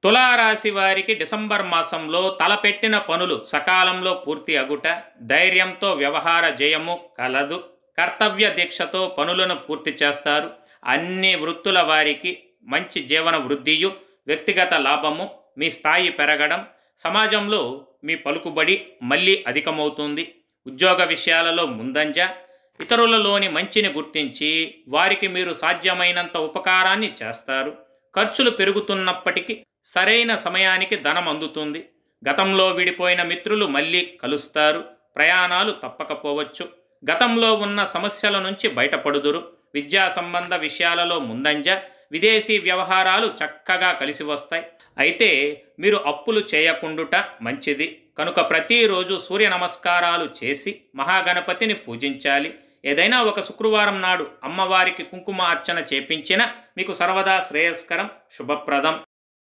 తులారాశి వారికి డిసెంబర్ మాసంలో తలపెట్టిన పనులు సకాలంలో పూర్తి అగుట, ధైర్యంతో వ్యవహార జయము కలదు. కర్తవ్య దీక్షతో పనులను పూర్తి చేస్తారు. అన్ని వృత్తుల వారికి మంచి జీవన వృద్ధియు, వ్యక్తిగత లాభము, మీ స్థాయి పెరగడం, సమాజంలో మీ పలుకుబడి మళ్ళీ అధికమవుతుంది. ఉద్యోగ విషయాలలో ముందంజ, ఇతరులలోని మంచిని గుర్తించి వారికి మీరు సాధ్యమైనంత ఉపకారాన్ని చేస్తారు. ఖర్చులు పెరుగుతున్నప్పటికీ సరైన సమయానికి ధనం అందుతుంది. గతంలో విడిపోయిన మిత్రులు మళ్ళీ కలుస్తారు. ప్రయాణాలు తప్పకపోవచ్చు. గతంలో ఉన్న సమస్యల నుంచి బయటపడుదురు. విద్యా సంబంధ విషయాలలో ముందంజ, విదేశీ వ్యవహారాలు చక్కగా కలిసి వస్తాయి. అయితే మీరు అప్పులు చేయకుండుట మంచిది కనుక ప్రతిరోజు సూర్య నమస్కారాలు చేసి మహాగణపతిని పూజించాలి. ఏదైనా ఒక శుక్రవారం నాడు అమ్మవారికి కుంకుమ అర్చన చేపించిన మీకు సర్వదా శ్రేయస్కరం, శుభప్రదం.